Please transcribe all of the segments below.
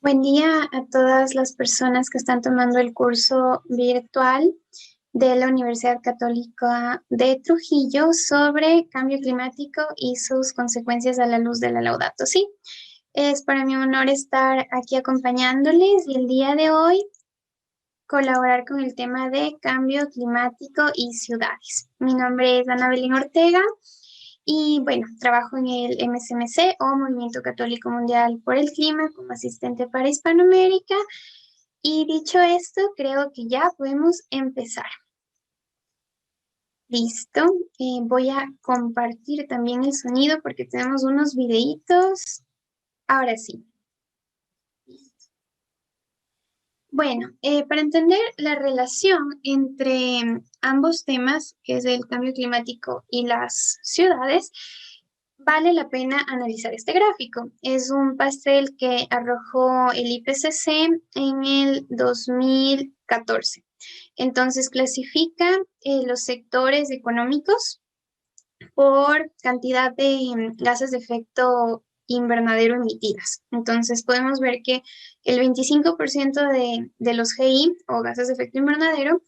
Buen día a todas las personas que están tomando el curso virtual de la Universidad Católica de Trujillo sobre cambio climático y sus consecuencias a la luz de la Laudato Si. Es para mí un honor estar aquí acompañándoles y el día de hoy colaborar con el tema de cambio climático y ciudades. Mi nombre es Ana Belén Ortega. Y bueno, trabajo en el MSMC o Movimiento Católico Mundial por el Clima como asistente para Hispanoamérica. Y dicho esto, creo que ya podemos empezar. Listo. Voy a compartir también el sonido porque tenemos unos videitos. Ahora sí. Bueno, para entender la relación entre ambos temas, que es el cambio climático y las ciudades, vale la pena analizar este gráfico. Es un pastel que arrojó el IPCC en el 2014. Entonces clasifica los sectores económicos por cantidad de gases de efecto invernadero emitidas. Entonces podemos ver que el 25% de los GI o gases de efecto invernadero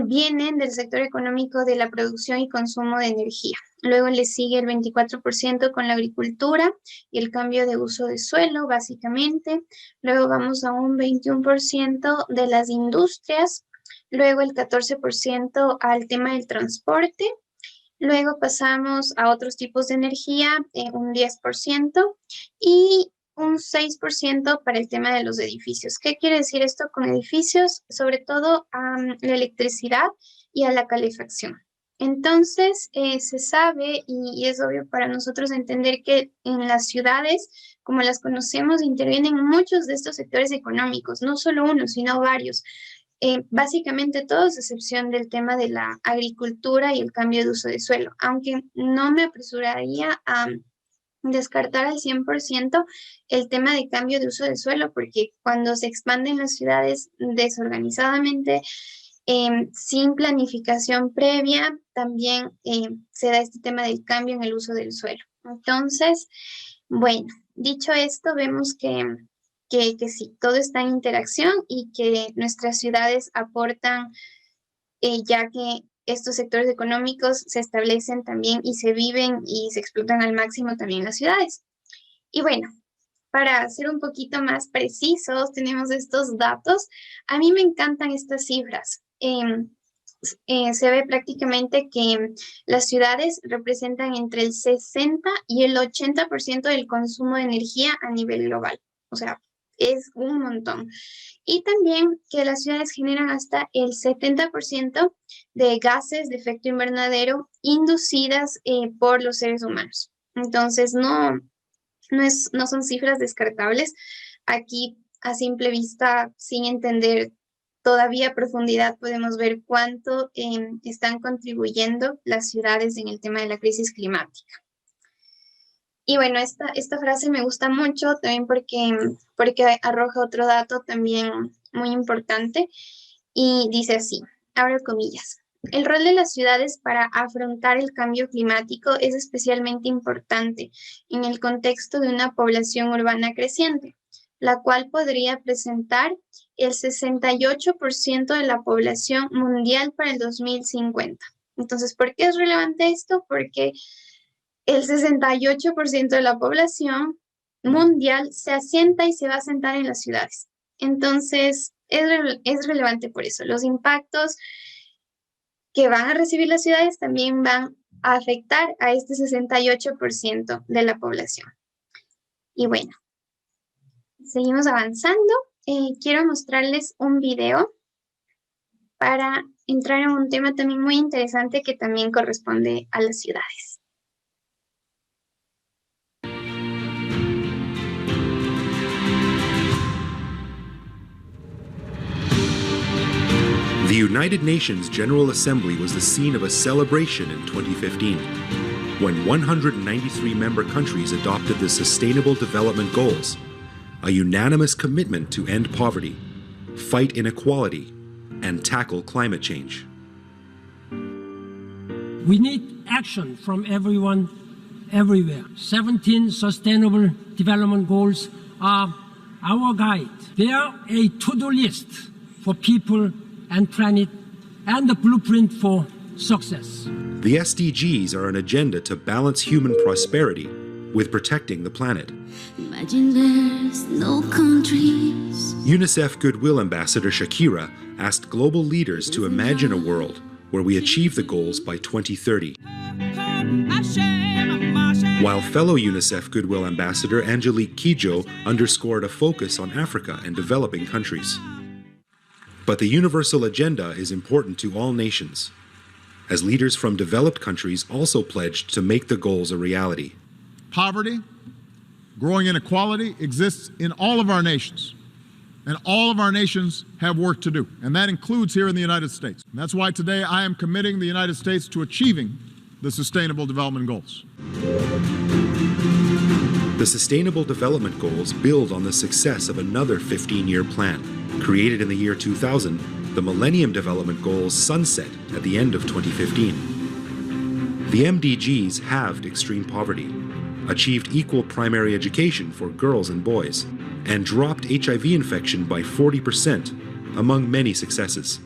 vienen del sector económico de la producción y consumo de energía. Luego le sigue el 24% con la agricultura y el cambio de uso de suelo, básicamente. Luego vamos a un 21% de las industrias. Luego el 14% al tema del transporte. Luego pasamos a otros tipos de energía, un 10%, y un 6% para el tema de los edificios. ¿Qué quiere decir esto con edificios? Sobre todo a la electricidad y a la calefacción. Entonces, se sabe y es obvio para nosotros entender que en las ciudades, como las conocemos, intervienen muchos de estos sectores económicos, no solo uno, sino varios. Básicamente todos, a excepción del tema de la agricultura y el cambio de uso de suelo, aunque no me apresuraría a descartar al 100% el tema de cambio de uso de suelo, porque cuando se expanden las ciudades desorganizadamente, sin planificación previa, también se da este tema del cambio en el uso del suelo. Entonces, bueno, dicho esto, vemos que sí, todo está en interacción y que nuestras ciudades aportan, ya que estos sectores económicos se establecen también y se viven y se explotan al máximo también las ciudades. Y bueno, para ser un poquito más precisos, tenemos estos datos. A mí me encantan estas cifras. Se ve prácticamente que las ciudades representan entre el 60 y el 80% del consumo de energía a nivel global. O sea, es un montón. Y también que las ciudades generan hasta el 70% de gases de efecto invernadero inducidas por los seres humanos. Entonces, no son cifras descartables. Aquí, a simple vista, sin entender todavía a profundidad, podemos ver cuánto están contribuyendo las ciudades en el tema de la crisis climática. Y bueno, esta frase me gusta mucho también porque arroja otro dato también muy importante y dice así, abro comillas. El rol de las ciudades para afrontar el cambio climático es especialmente importante en el contexto de una población urbana creciente, la cual podría presentar el 68% de la población mundial para el 2050. Entonces, ¿por qué es relevante esto? Porque el 68% de la población mundial se asienta y se va a asentar en las ciudades. Entonces, es relevante por eso. Los impactos que van a recibir las ciudades también van a afectar a este 68% de la población. Y bueno, seguimos avanzando. Quiero mostrarles un video para entrar en un tema también muy interesante que también corresponde a las ciudades. The United Nations General Assembly was the scene of a celebration in 2015, when 193 member countries adopted the Sustainable Development Goals, a unanimous commitment to end poverty, fight inequality, and tackle climate change. We need action from everyone, everywhere. 17 Sustainable Development Goals are our guide. They are a to-do list for people and planet and the blueprint for success. The SDGs are an agenda to balance human prosperity with protecting the planet. Imagine there's no countries. UNICEF Goodwill Ambassador Shakira asked global leaders to imagine a world where we achieve the goals by 2030. While fellow UNICEF Goodwill Ambassador Angelique Kidjo underscored a focus on Africa and developing countries. But the universal agenda is important to all nations, as leaders from developed countries also pledged to make the goals a reality. Poverty, growing inequality exists in all of our nations, and all of our nations have work to do, and that includes here in the United States. And that's why today I am committing the United States to achieving the Sustainable Development Goals. The Sustainable Development Goals build on the success of another 15-year plan. Created in the year 2000, the Millennium Development Goals sunset at the end of 2015. The MDGs halved extreme poverty, achieved equal primary education for girls and boys, and dropped HIV infection by 40%, among many successes.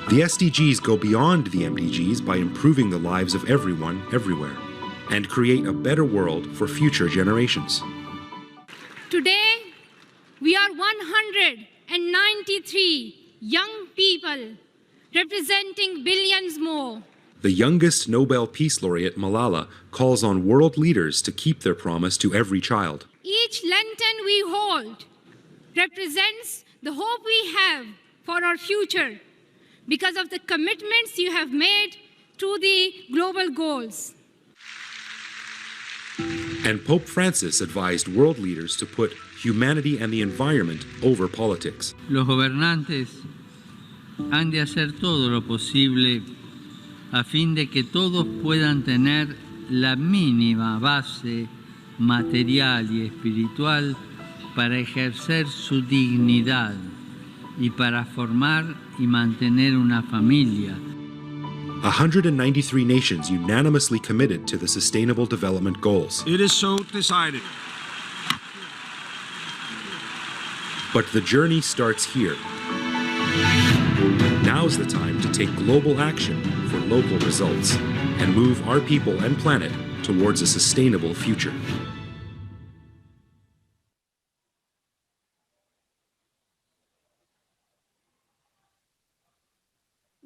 The SDGs go beyond the MDGs by improving the lives of everyone, everywhere, and create a better world for future generations. Today, we are 193 young people representing billions more. The youngest Nobel Peace Laureate, Malala, calls on world leaders to keep their promise to every child. Each lantern we hold represents the hope we have for our future because of the commitments you have made to the global goals. And Pope Francis advised world leaders to put humanity and the environment over politics. Los gobernantes han de hacer todo lo posible a fin de que todos puedan tener la mínima base material y espiritual para ejercer su dignidad y para formar y mantener una familia. 193 nations unanimously committed to the Sustainable Development Goals. It is so decided. But the journey starts here. Now's the time to take global action for local results and move our people and planet towards a sustainable future.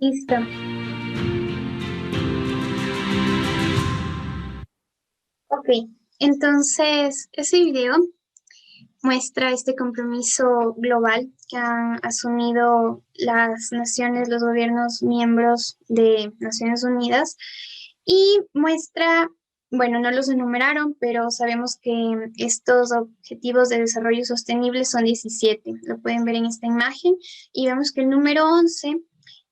Listo. Ok, entonces ese video muestra este compromiso global que han asumido las naciones, los gobiernos miembros de Naciones Unidas y muestra, bueno, no los enumeraron, pero sabemos que estos objetivos de desarrollo sostenible son 17, lo pueden ver en esta imagen y vemos que el número 11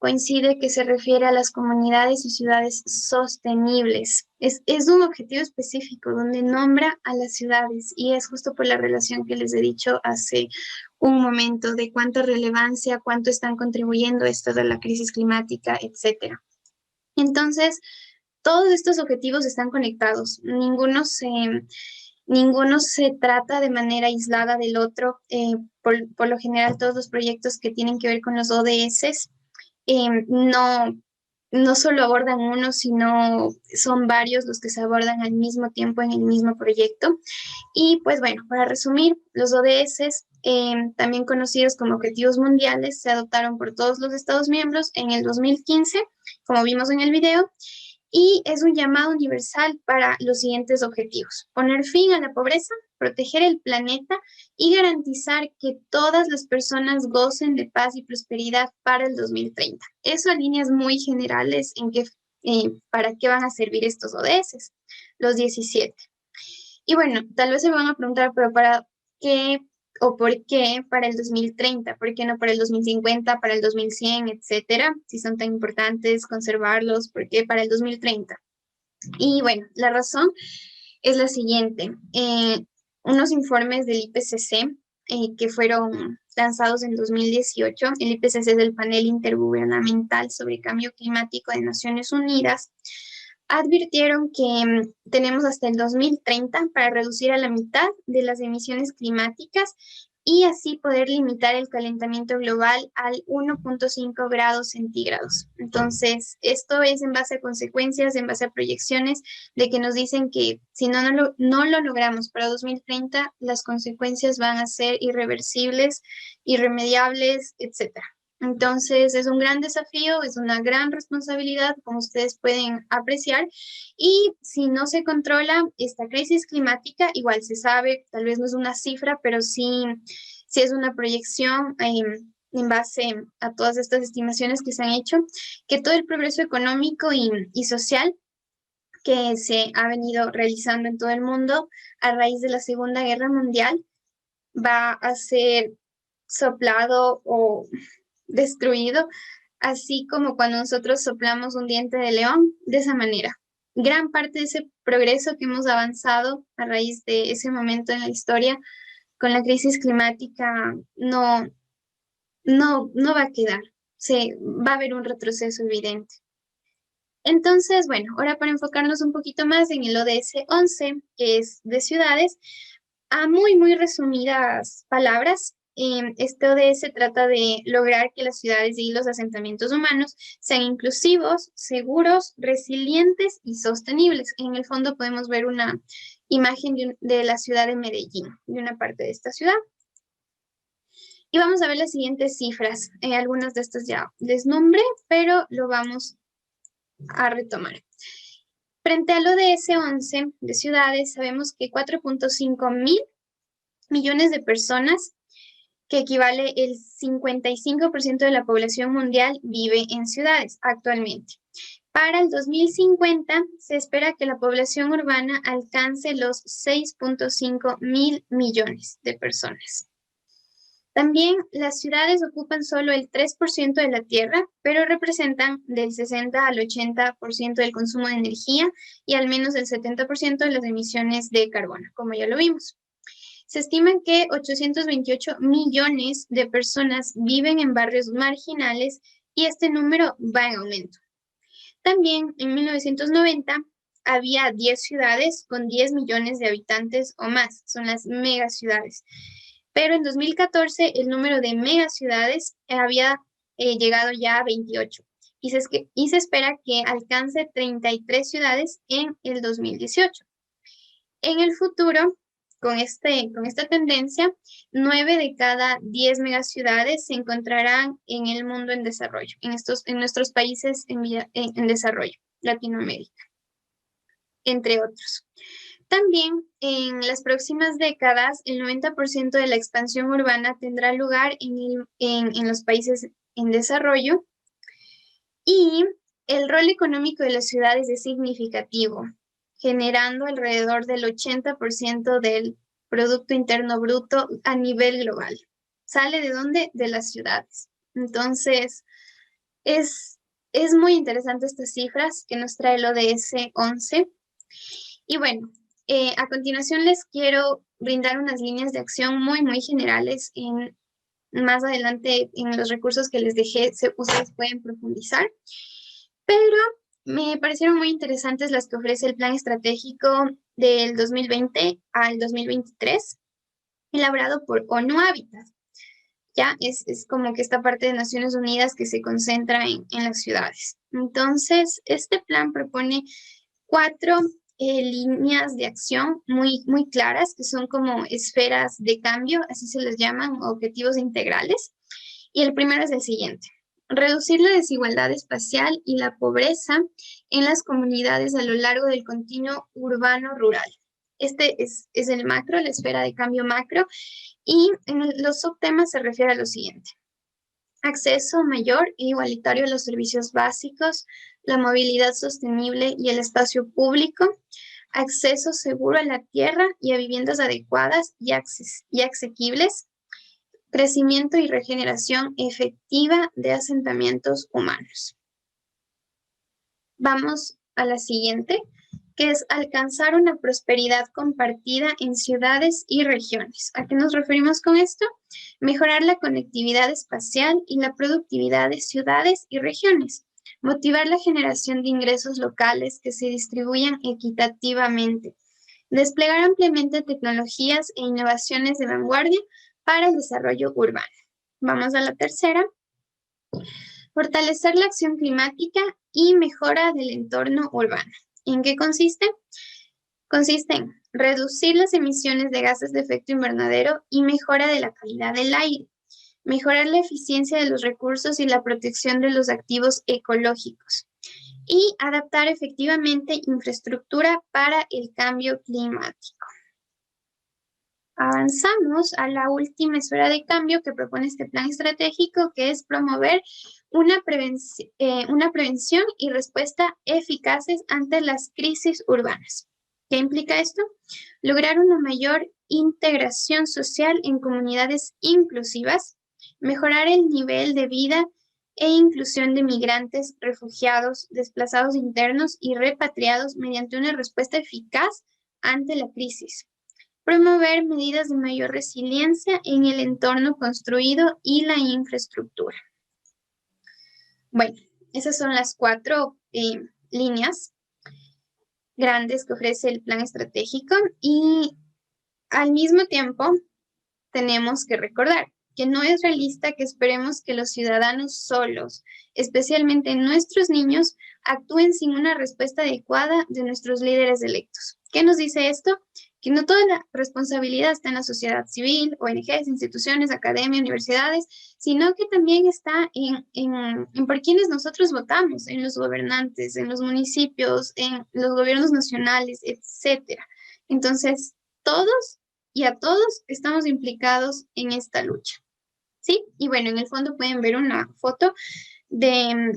coincide que se refiere a las comunidades y ciudades sostenibles. Es un objetivo específico donde nombra a las ciudades y es justo por la relación que les he dicho hace un momento de cuánta relevancia, cuánto están contribuyendo esto de la crisis climática, etc. Entonces, todos estos objetivos están conectados. Ninguno se trata de manera aislada del otro. Por lo general, todos los proyectos que tienen que ver con los ODS no solo abordan uno, sino son varios los que se abordan al mismo tiempo en el mismo proyecto. Y pues bueno, para resumir, los ODS, también conocidos como Objetivos Mundiales, se adoptaron por todos los Estados miembros en el 2015, como vimos en el video, y es un llamado universal para los siguientes objetivos: poner fin a la pobreza, proteger el planeta y garantizar que todas las personas gocen de paz y prosperidad para el 2030. Eso a líneas muy generales en que, para qué van a servir estos ODS, los 17. Y bueno, tal vez se van a preguntar, pero ¿para qué o por qué para el 2030? ¿Por qué no para el 2050, para el 2100, etcétera? Si son tan importantes conservarlos, ¿por qué para el 2030? Y bueno, la razón es la siguiente. Unos informes del IPCC que fueron lanzados en 2018, el IPCC es el Panel Intergubernamental sobre Cambio Climático de Naciones Unidas, advirtieron que tenemos hasta el 2030 para reducir a la mitad de las emisiones climáticas y así poder limitar el calentamiento global al 1.5 grados centígrados. Entonces, esto es en base a consecuencias, en base a proyecciones de que nos dicen que si no lo logramos para 2030, las consecuencias van a ser irreversibles, irremediables, etc. Entonces, es un gran desafío, es una gran responsabilidad, como ustedes pueden apreciar, y si no se controla esta crisis climática, igual se sabe, tal vez no es una cifra, pero sí es una proyección en base a todas estas estimaciones que se han hecho, que todo el progreso económico y social que se ha venido realizando en todo el mundo a raíz de la Segunda Guerra Mundial va a ser soplado o destruido, así como cuando nosotros soplamos un diente de león, de esa manera. Gran parte de ese progreso que hemos avanzado a raíz de ese momento en la historia con la crisis climática no va a quedar. Va a haber un retroceso evidente. Entonces, bueno, ahora para enfocarnos un poquito más en el ODS 11, que es de ciudades, a muy resumidas palabras, este ODS trata de lograr que las ciudades y los asentamientos humanos sean inclusivos, seguros, resilientes y sostenibles. En el fondo podemos ver una imagen de la ciudad de Medellín, de una parte de esta ciudad. Y vamos a ver las siguientes cifras. Algunas de estas ya les nombré, pero lo vamos a retomar. Frente al ODS 11 de ciudades, sabemos que 4.5 mil millones de personas, que equivale el 55% de la población mundial, vive en ciudades actualmente. Para el 2050 se espera que la población urbana alcance los 6.5 mil millones de personas. También las ciudades ocupan solo el 3% de la tierra, pero representan del 60 al 80% del consumo de energía y al menos el 70% de las emisiones de carbono, como ya lo vimos. Se estima que 828 millones de personas viven en barrios marginales y este número va en aumento. También en 1990 había 10 ciudades con 10 millones de habitantes o más, son las megaciudades. Pero en 2014 el número de megaciudades había llegado ya a 28 y se espera que alcance 33 ciudades en el 2018. En el futuro, con esta tendencia, 9 de cada 10 megaciudades se encontrarán en el mundo en desarrollo, en nuestros países en desarrollo, Latinoamérica, entre otros. También en las próximas décadas, el 90% de la expansión urbana tendrá lugar en los países en desarrollo y el rol económico de las ciudades es significativo, generando alrededor del 80% del Producto Interno Bruto a nivel global. ¿Sale de dónde? De las ciudades. Entonces, es muy interesante estas cifras que nos trae el ODS 11. Y bueno, a continuación les quiero brindar unas líneas de acción muy generales. Más adelante en los recursos que les dejé, ustedes pueden profundizar. Pero me parecieron muy interesantes las que ofrece el Plan Estratégico del 2020 al 2023, elaborado por ONU Habitat. Ya es como que esta parte de Naciones Unidas que se concentra en las ciudades. Entonces, este plan propone 4 líneas de acción muy claras, que son como esferas de cambio, así se les llaman, objetivos integrales. Y el primero es el siguiente: reducir la desigualdad espacial y la pobreza en las comunidades a lo largo del continuo urbano-rural. Este es el macro, la esfera de cambio macro, y en los subtemas se refiere a lo siguiente: acceso mayor e igualitario a los servicios básicos, la movilidad sostenible y el espacio público, acceso seguro a la tierra y a viviendas adecuadas y asequibles, crecimiento y regeneración efectiva de asentamientos humanos. Vamos a la siguiente, que es alcanzar una prosperidad compartida en ciudades y regiones. ¿A qué nos referimos con esto? Mejorar la conectividad espacial y la productividad de ciudades y regiones, motivar la generación de ingresos locales que se distribuyan equitativamente, desplegar ampliamente tecnologías e innovaciones de vanguardia para el desarrollo urbano. Vamos a la tercera. Fortalecer la acción climática y mejora del entorno urbano. ¿En qué consiste? Consiste en reducir las emisiones de gases de efecto invernadero y mejora de la calidad del aire, mejorar la eficiencia de los recursos y la protección de los activos ecológicos, y adaptar efectivamente infraestructura para el cambio climático. Avanzamos a la última esfera de cambio que propone este plan estratégico, que es promover una prevención y respuesta eficaces ante las crisis urbanas. ¿Qué implica esto? Lograr una mayor integración social en comunidades inclusivas, mejorar el nivel de vida e inclusión de migrantes, refugiados, desplazados internos y repatriados mediante una respuesta eficaz ante la crisis. Promover medidas de mayor resiliencia en el entorno construido y la infraestructura. Bueno, esas son las 4 líneas grandes que ofrece el plan estratégico, y al mismo tiempo tenemos que recordar que no es realista que esperemos que los ciudadanos solos, especialmente nuestros niños, actúen sin una respuesta adecuada de nuestros líderes electos. ¿Qué nos dice esto? Que no toda la responsabilidad está en la sociedad civil, ONGs, instituciones, academia, universidades, sino que también está en por quienes nosotros votamos, en los gobernantes, en los municipios, en los gobiernos nacionales, etc. Entonces, todos y a todos estamos implicados en esta lucha, ¿sí? Y bueno, en el fondo pueden ver una foto de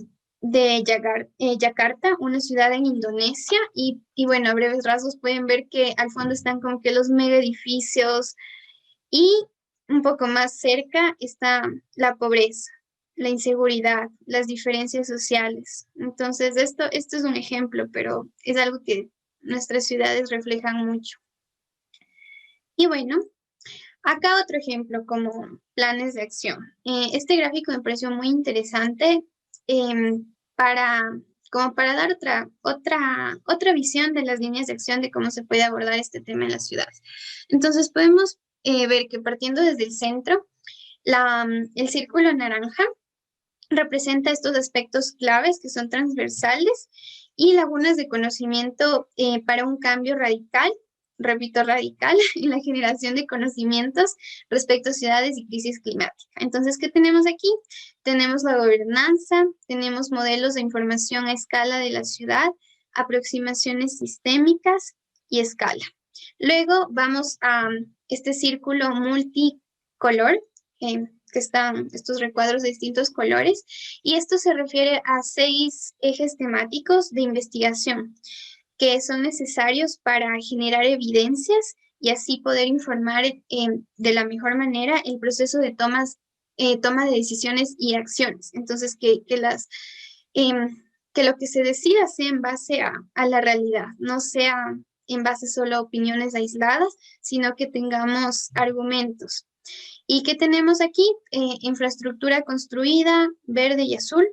Yakarta, una ciudad en Indonesia, y bueno, a breves rasgos pueden ver que al fondo están como que los mega edificios, y un poco más cerca está la pobreza, la inseguridad, las diferencias sociales. Entonces, esto es un ejemplo, pero es algo que nuestras ciudades reflejan mucho. Y bueno, acá otro ejemplo como planes de acción. Este gráfico me pareció muy interesante, como para dar otra visión de las líneas de acción de cómo se puede abordar este tema en las ciudades. Entonces podemos ver que partiendo desde el centro, el círculo naranja representa estos aspectos claves que son transversales y lagunas de conocimiento para un cambio radical, repito, radical, en la generación de conocimientos respecto a ciudades y crisis climática. Entonces, ¿qué tenemos aquí? Tenemos la gobernanza, tenemos modelos de información a escala de la ciudad, aproximaciones sistémicas y escala. Luego vamos a este círculo multicolor, que están estos recuadros de distintos colores, y esto se refiere a 6 ejes temáticos de investigación que son necesarios para generar evidencias y así poder informar de la mejor manera el proceso de toma de decisiones y acciones. Entonces, que lo que se decida sea en base a la realidad, no sea en base solo a opiniones aisladas, sino que tengamos argumentos. ¿Y qué tenemos aquí? Infraestructura construida, verde y azul.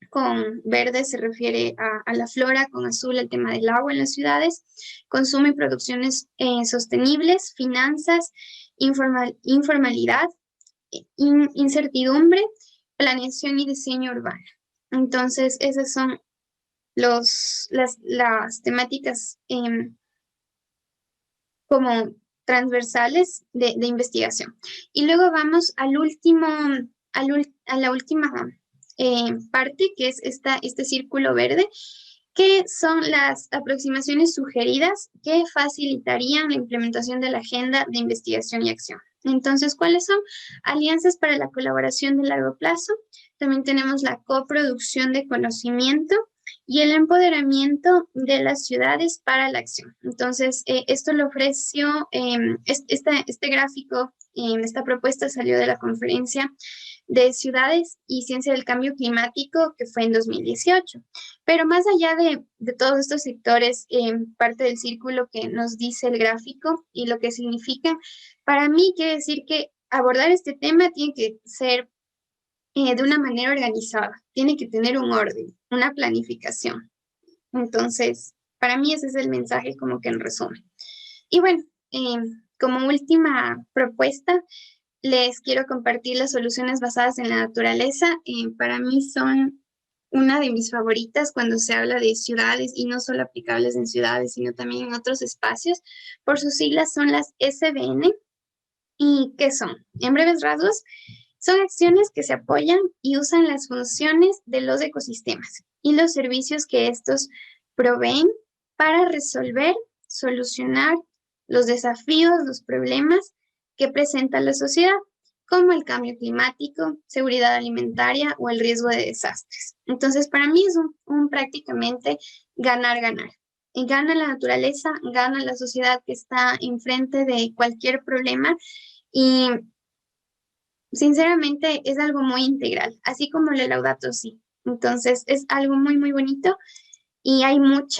Con verde se refiere a la flora, con azul el tema del agua en las ciudades, consumo y producciones sostenibles, finanzas, informalidad, incertidumbre, planeación y diseño urbano. Entonces, esas son las temáticas como transversales de investigación. Y luego vamos a la última parte, que es este círculo verde, que son las aproximaciones sugeridas que facilitarían la implementación de la agenda de investigación y acción. Entonces, ¿cuáles son? Alianzas para la colaboración de largo plazo. También tenemos la coproducción de conocimiento y el empoderamiento de las ciudades para la acción. Entonces, esto lo ofreció, este gráfico, esta propuesta salió de la conferencia de Ciudades y Ciencia del Cambio Climático, que fue en 2018. Pero más allá de todos estos sectores, parte del círculo que nos dice el gráfico y lo que significa, para mí quiere decir que abordar este tema tiene que ser de una manera organizada, tiene que tener un orden, una planificación. Entonces, para mí ese es el mensaje como que en resumen. Y bueno, como última propuesta, les quiero compartir las soluciones basadas en la naturaleza. Para mí son una de mis favoritas cuando se habla de ciudades y no solo aplicables en ciudades, sino también en otros espacios. Por sus siglas son las SBN. ¿Y qué son? En breves rasgos, son acciones que se apoyan y usan las funciones de los ecosistemas y los servicios que estos proveen para resolver, solucionar los desafíos, los problemas que presenta la sociedad, como el cambio climático, seguridad alimentaria o el riesgo de desastres. Entonces, para mí es un prácticamente ganar-ganar. Y gana la naturaleza, gana la sociedad que está enfrente de cualquier problema y sinceramente es algo muy integral, así como el Laudato Si. Entonces, es algo muy, muy bonito y hay mucha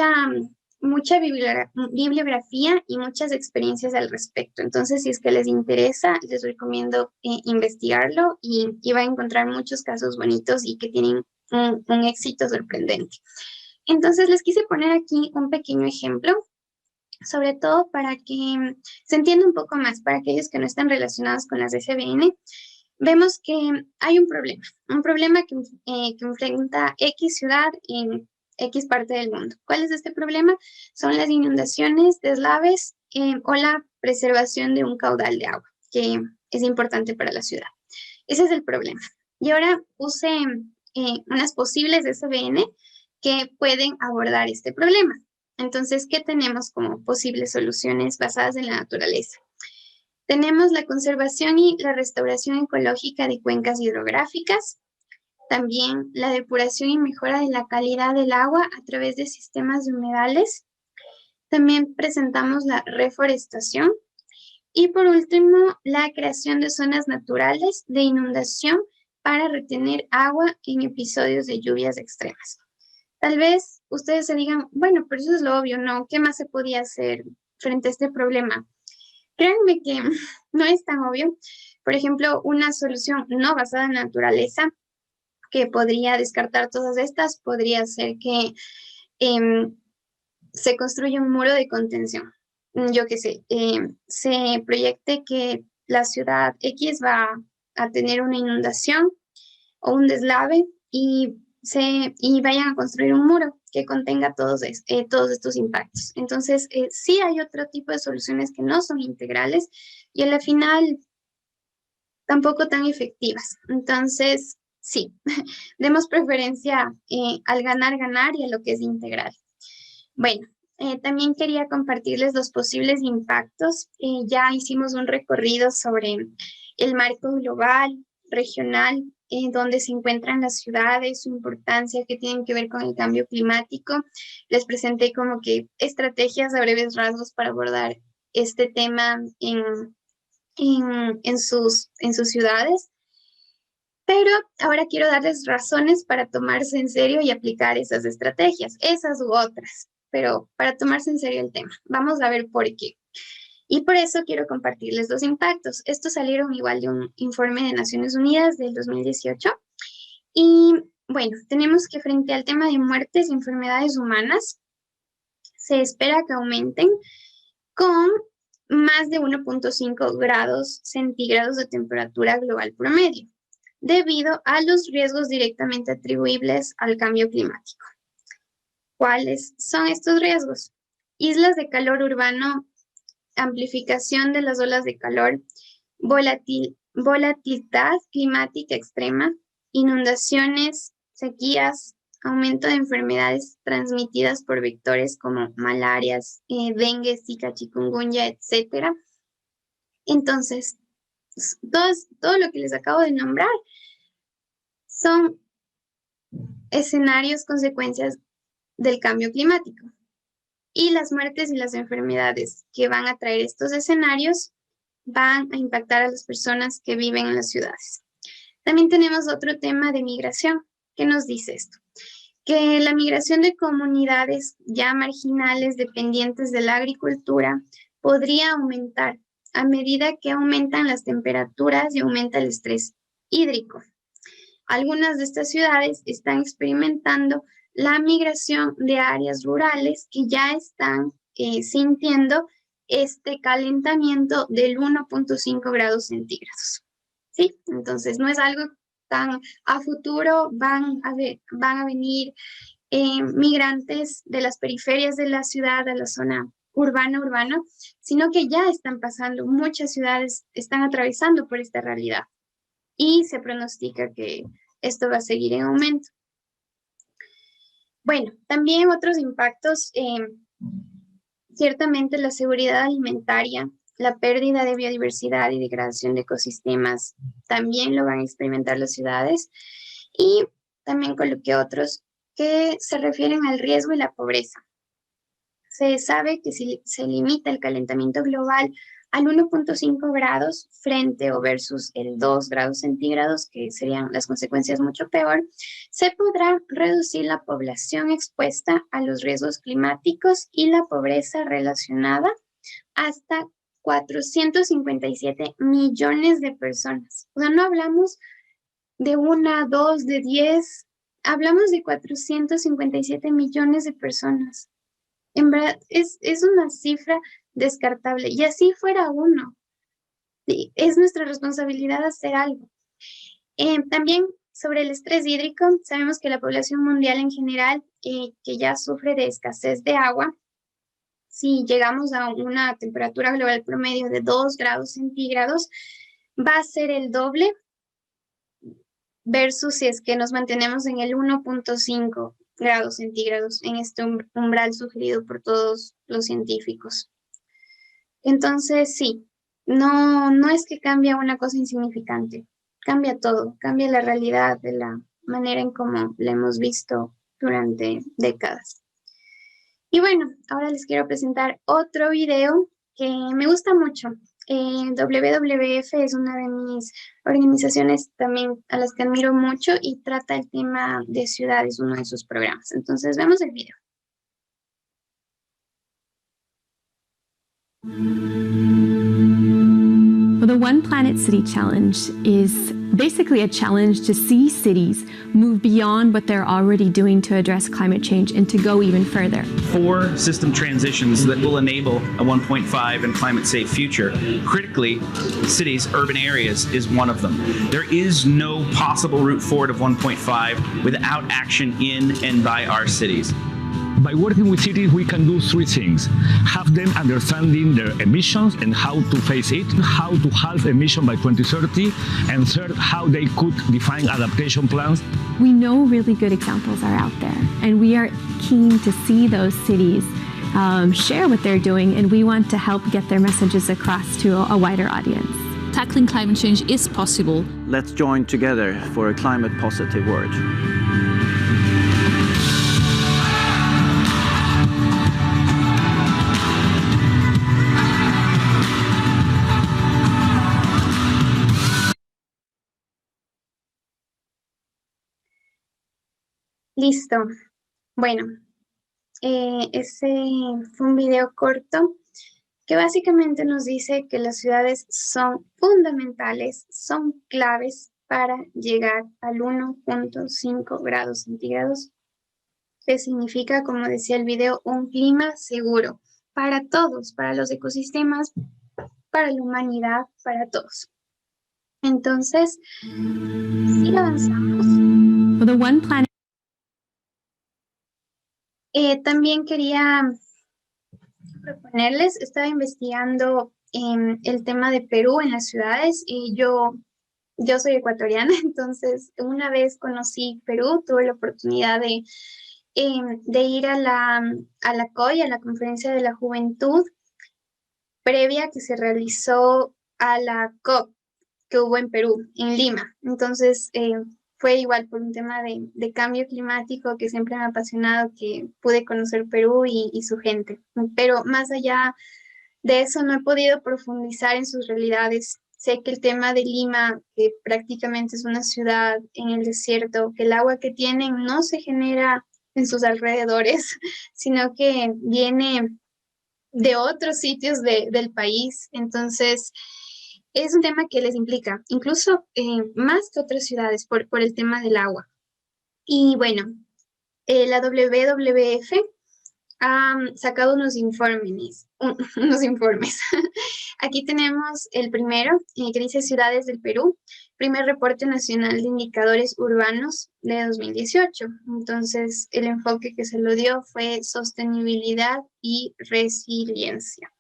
bibliografía y muchas experiencias al respecto. Entonces, si es que les interesa, les recomiendo investigarlo y va a encontrar muchos casos bonitos y que tienen un éxito sorprendente. Entonces, les quise poner aquí un pequeño ejemplo, sobre todo para que se entienda un poco más, para aquellos que no están relacionados con las SBN. Vemos que hay un problema que enfrenta X ciudad en X parte del mundo. ¿Cuál es este problema? Son las inundaciones, deslaves o la preservación de un caudal de agua, que es importante para la ciudad. Ese es el problema. Y ahora puse unas posibles SBN que pueden abordar este problema. Entonces, ¿qué tenemos como posibles soluciones basadas en la naturaleza? Tenemos la conservación y la restauración ecológica de cuencas hidrográficas, también la depuración y mejora de la calidad del agua a través de sistemas de humedales. También presentamos la reforestación. Y por último, la creación de zonas naturales de inundación para retener agua en episodios de lluvias extremas. Tal vez ustedes se digan, bueno, pero eso es lo obvio, ¿no? ¿Qué más se podía hacer frente a este problema? Créanme que no es tan obvio. Por ejemplo, una solución no basada en la naturaleza que podría descartar todas estas podría ser que se construya un muro de contención. Yo qué sé, se proyecte que la ciudad X va a tener una inundación o un deslave y vayan a construir un muro que contenga todos estos impactos. Entonces, sí hay otro tipo de soluciones que no son integrales y a la final tampoco tan efectivas. Entonces, sí, demos preferencia al ganar y a lo que es integral. Bueno, también quería compartirles los posibles impactos. Ya hicimos un recorrido sobre el marco global, regional, donde se encuentran las ciudades, su importancia que tienen que ver con el cambio climático. Les presenté como que estrategias a breves rasgos para abordar este tema en sus ciudades. Pero ahora quiero darles razones para tomarse en serio y aplicar esas estrategias, esas u otras, pero para tomarse en serio el tema. Vamos a ver por qué. Y por eso quiero compartirles los impactos. Estos salieron igual de un informe de Naciones Unidas del 2018. Y bueno, tenemos que frente al tema de muertes y enfermedades humanas, se espera que aumenten con más de 1.5 grados centígrados de temperatura global promedio, debido a los riesgos directamente atribuibles al cambio climático. ¿Cuáles son estos riesgos? Islas de calor urbano, amplificación de las olas de calor, volatilidad climática extrema, inundaciones, sequías, aumento de enfermedades transmitidas por vectores como malarias, dengue, zika, chikungunya, etc. Entonces, todo lo que les acabo de nombrar son escenarios, consecuencias del cambio climático. Y las muertes y las enfermedades que van a traer estos escenarios van a impactar a las personas que viven en las ciudades. También tenemos otro tema de migración. ¿Qué nos dice esto? Que la migración de comunidades ya marginales dependientes de la agricultura podría aumentar a medida que aumentan las temperaturas y aumenta el estrés hídrico. algunas de estas ciudades están experimentando la migración de áreas rurales que ya están sintiendo este calentamiento del 1.5 grados centígrados. ¿Sí? Entonces, no es algo tan a futuro, van a venir migrantes de las periferias de la ciudad a la zona urbana, sino que ya están pasando, muchas ciudades están atravesando por esta realidad y se pronostica que esto va a seguir en aumento. Bueno, también otros impactos, ciertamente la seguridad alimentaria, la pérdida de biodiversidad y degradación de ecosistemas también lo van a experimentar las ciudades, y también coloqué otros que se refieren al riesgo y la pobreza. Se sabe que si se limita el calentamiento global al 1.5 grados frente o versus el 2 grados centígrados, que serían las consecuencias mucho peor, se podrá reducir la población expuesta a los riesgos climáticos y la pobreza relacionada hasta 457 millones de personas. O sea, no hablamos de 1, 2, de 10, hablamos de 457 millones de personas. En verdad, es una cifra descartable. Y así fuera uno, sí, es nuestra responsabilidad hacer algo. También sobre el estrés hídrico, sabemos que la población mundial en general, que ya sufre de escasez de agua, si llegamos a una temperatura global promedio de 2 grados centígrados, va a ser el doble versus si es que nos mantenemos en el 1.5 grados centígrados, en este umbral sugerido por todos los científicos. Entonces, sí, no es que cambia una cosa insignificante, cambia todo, cambia la realidad de la manera en cómo la hemos visto durante décadas. Y bueno, ahora les quiero presentar otro video que me gusta mucho. WWF es una de mis organizaciones también a las que admiro mucho y trata el tema de ciudades, uno de sus programas. Entonces, vemos el video. Well, the One Planet City Challenge is basically a challenge to see cities move beyond what they're already doing to address climate change and to go even further. 4 system transitions that will enable a 1.5 and climate-safe future. Critically, cities, urban areas is one of them. There is no possible route forward of 1.5 without action in and by our cities. By working with cities, we can do 3 things. Have them understanding their emissions and how to face it, how to halve emission by 2030, and third, how they could define adaptation plans. We know really good examples are out there, and we are keen to see those cities share what they're doing, and we want to help get their messages across to a wider audience. Tackling climate change is possible. Let's join together for a climate positive world. Listo. Bueno, ese fue un video corto que básicamente nos dice que las ciudades son fundamentales, son claves para llegar al 1.5 grados centígrados, que significa, como decía el video, un clima seguro para todos, para los ecosistemas, para la humanidad, para todos. Entonces, si avanzamos. Well, the One Planet también quería proponerles, estaba investigando el tema de Perú en las ciudades y yo soy ecuatoriana, entonces una vez conocí Perú, tuve la oportunidad de ir a la COI, a la Conferencia de la Juventud, previa que se realizó a la COP que hubo en Perú, en Lima. Entonces, fue igual por un tema de cambio climático que siempre me ha apasionado, que pude conocer Perú y su gente. Pero más allá de eso, no he podido profundizar en sus realidades. Sé que el tema de Lima, que prácticamente es una ciudad en el desierto, que el agua que tienen no se genera en sus alrededores, sino que viene de otros sitios del país. Entonces, es un tema que les implica, incluso más que otras ciudades, por el tema del agua. Y bueno, la WWF ha sacado unos informes. Aquí tenemos el primero, que dice Ciudades del Perú, primer reporte nacional de indicadores urbanos de 2018. Entonces, el enfoque que se lo dio fue sostenibilidad y resiliencia.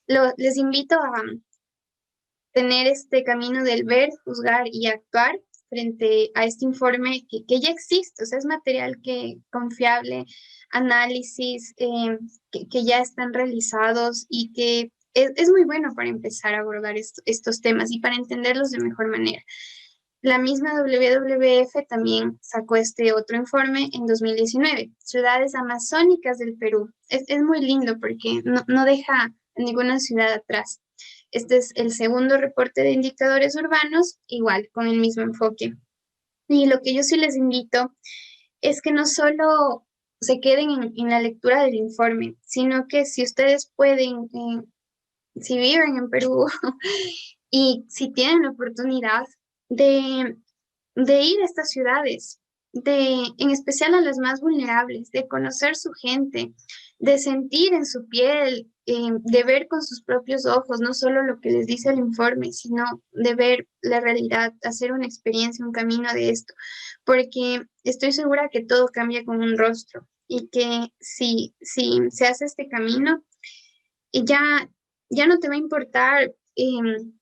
Les invito a tener este camino del ver, juzgar y actuar frente a este informe que ya existe, o sea, es material confiable, análisis que ya están realizados y que es muy bueno para empezar a abordar estos temas y para entenderlos de mejor manera. La misma WWF también sacó este otro informe en 2019, Ciudades Amazónicas del Perú. Es muy lindo porque no deja a ninguna ciudad atrás. Este es el segundo reporte de indicadores urbanos, igual, con el mismo enfoque. Y lo que yo sí les invito es que no solo se queden en la lectura del informe, sino que si ustedes pueden, si viven en Perú y si tienen la oportunidad de ir a estas ciudades, en especial a las más vulnerables, de conocer su gente, de sentir en su piel, de ver con sus propios ojos, no solo lo que les dice el informe, sino de ver la realidad, hacer una experiencia, un camino de esto, porque estoy segura que todo cambia con un rostro y que si se hace este camino, ya no te va a importar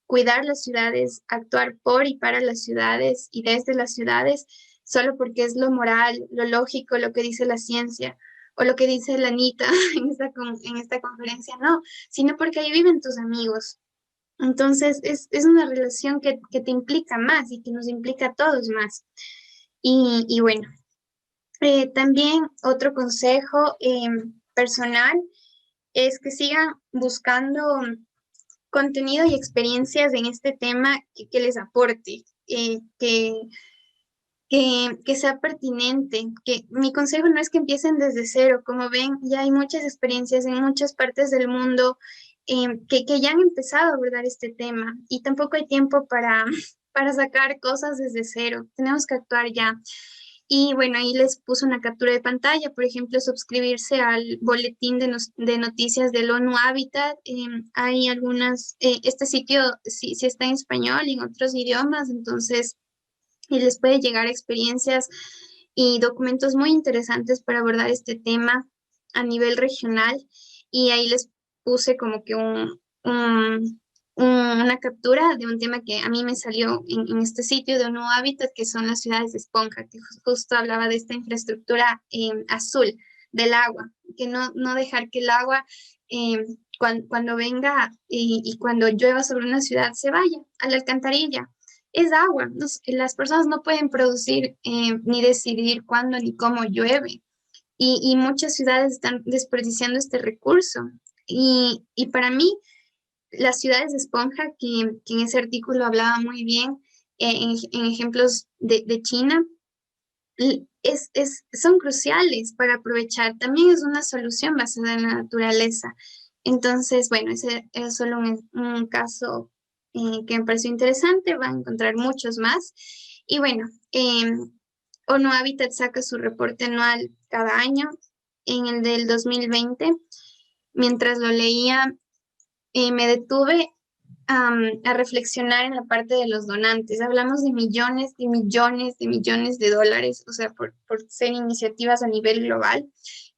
cuidar las ciudades, actuar por y para las ciudades y desde las ciudades, solo porque es lo moral, lo lógico, lo que dice la ciencia o lo que dice la Anita en esta conferencia, no, sino porque ahí viven tus amigos. Entonces, es una relación que te implica más y que nos implica a todos más. Y bueno, también otro consejo personal es que sigan buscando contenido y experiencias en este tema que les aporte, que sea pertinente, que mi consejo no es que empiecen desde cero, como ven, ya hay muchas experiencias en muchas partes del mundo que ya han empezado a abordar este tema y tampoco hay tiempo para sacar cosas desde cero, tenemos que actuar ya. Y bueno, ahí les puse una captura de pantalla, por ejemplo, suscribirse al boletín de noticias del ONU Habitat. Hay algunas, este sitio sí está en español y en otros idiomas, entonces y les puede llegar experiencias y documentos muy interesantes para abordar este tema a nivel regional. Y ahí les puse como que una captura de un tema que a mí me salió en este sitio de ONU Habitat, que son las ciudades de esponja, que justo hablaba de esta infraestructura azul del agua, que no dejar que el agua cuando venga y cuando llueva sobre una ciudad se vaya a la alcantarilla. Es agua, las personas no pueden producir ni decidir cuándo ni cómo llueve y muchas ciudades están desperdiciando este recurso y para mí las ciudades de esponja, que en ese artículo hablaba muy bien en ejemplos de China, son cruciales para aprovechar, también es una solución basada en la naturaleza. Entonces, bueno, ese es solo un caso que me pareció interesante, van a encontrar muchos más. Y bueno, ONU Habitat saca su reporte anual cada año. En el del 2020, mientras lo leía, me detuve a reflexionar en la parte de los donantes. Hablamos de millones y millones y millones de dólares, o sea, por ser iniciativas a nivel global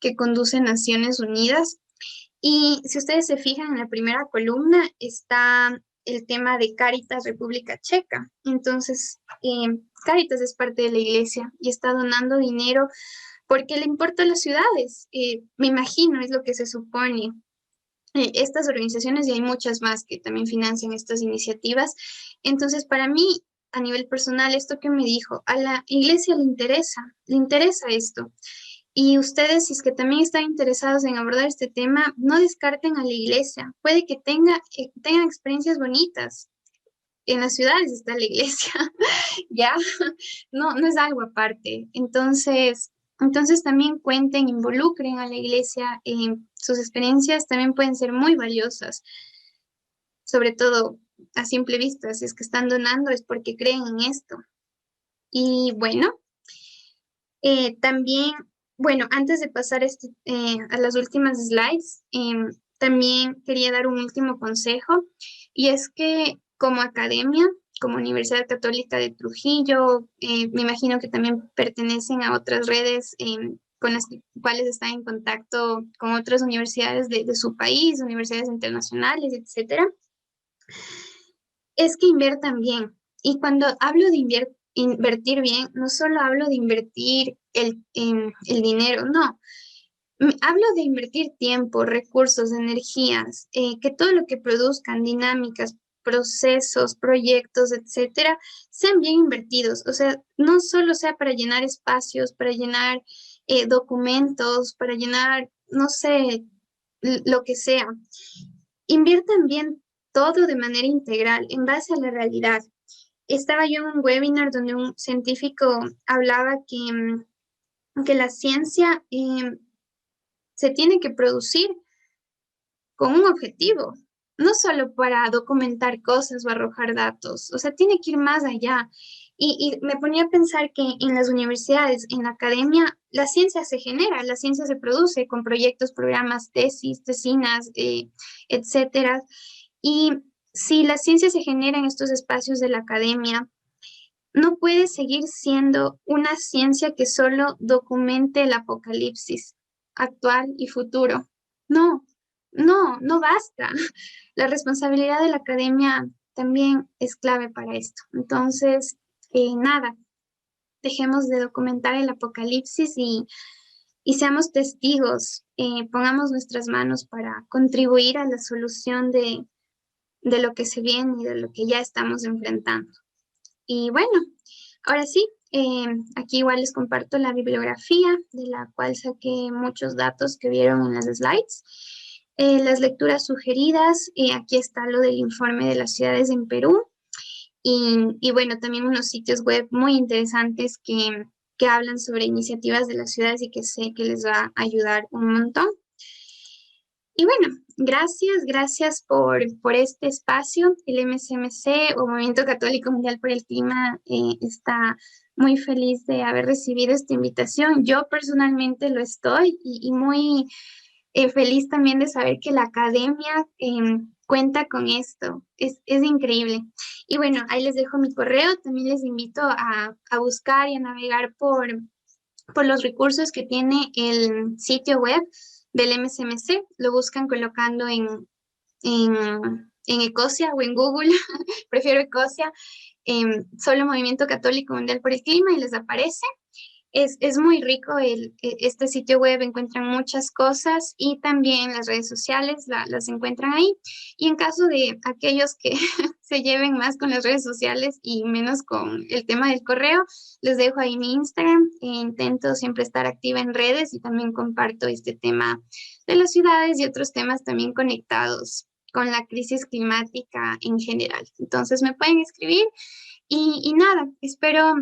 que conducen Naciones Unidas. Y si ustedes se fijan en la primera columna está el tema de Cáritas República Checa. Entonces, Cáritas es parte de la iglesia y está donando dinero porque le importa a las ciudades. Me imagino, es lo que se supone. Estas organizaciones y hay muchas más que también financian estas iniciativas. Entonces, para mí, a nivel personal, esto que me dijo, a la iglesia le interesa esto. Y ustedes, si es que también están interesados en abordar este tema, no descarten a la iglesia. Puede que tengan experiencias bonitas. En las ciudades está la iglesia, ¿ya? No es algo aparte. Entonces también cuenten, involucren a la iglesia. Sus experiencias también pueden ser muy valiosas. Sobre todo, a simple vista, si es que están donando es porque creen en esto. Y bueno, también, bueno, antes de pasar a las últimas slides, también quería dar un último consejo, y es que como academia, como Universidad Católica de Trujillo, me imagino que también pertenecen a otras redes con las cuales están en contacto con otras universidades de su país, universidades internacionales, etcétera, es que inviertan bien. Y cuando hablo de invertir bien, no solo hablo de invertir el dinero, no. Hablo de invertir tiempo, recursos, energías, que todo lo que produzcan, dinámicas, procesos, proyectos, etcétera, sean bien invertidos. O sea, no solo sea para llenar espacios, para llenar documentos, para llenar, no sé, lo que sea. Inviertan bien todo de manera integral, en base a la realidad. Estaba yo en un webinar donde un científico hablaba que la ciencia se tiene que producir con un objetivo, no solo para documentar cosas o arrojar datos, o sea, tiene que ir más allá. Y me ponía a pensar que en las universidades, en la academia, la ciencia se genera, la ciencia se produce con proyectos, programas, tesis, tesinas, etcétera. Y si la ciencia se genera en estos espacios de la academia, no puede seguir siendo una ciencia que solo documente el apocalipsis actual y futuro. No, no basta. La responsabilidad de la academia también es clave para esto. Entonces, nada, dejemos de documentar el apocalipsis y seamos testigos, pongamos nuestras manos para contribuir a la solución de lo que se viene y de lo que ya estamos enfrentando. Y bueno, ahora sí, aquí igual les comparto la bibliografía de la cual saqué muchos datos que vieron en las slides. Las lecturas sugeridas, aquí está lo del informe de las ciudades en Perú. Y bueno, también unos sitios web muy interesantes que hablan sobre iniciativas de las ciudades y que sé que les va a ayudar un montón. Y bueno, gracias por este espacio. El MCMC o Movimiento Católico Mundial por el Clima está muy feliz de haber recibido esta invitación. Yo personalmente lo estoy y muy feliz también de saber que la academia cuenta con esto. Es increíble. Y bueno, ahí les dejo mi correo. También les invito a buscar y a navegar por los recursos que tiene el sitio web del MCMC. Lo buscan colocando en Ecosia o en Google, prefiero Ecosia, solo Movimiento Católico Mundial por el Clima, y les aparece. Es muy rico este sitio web, encuentran muchas cosas, y también las redes sociales las encuentran ahí. Y en caso de aquellos que se lleven más con las redes sociales y menos con el tema del correo, les dejo ahí mi Instagram. Intento siempre estar activa en redes y también comparto este tema de las ciudades y otros temas también conectados con la crisis climática en general. Entonces me pueden escribir y nada, espero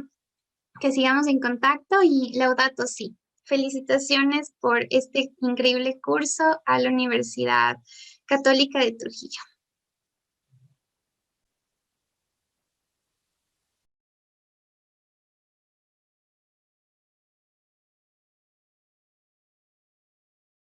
que sigamos en contacto y Laudato Si. Felicitaciones por este increíble curso a la Universidad Católica de Trujillo.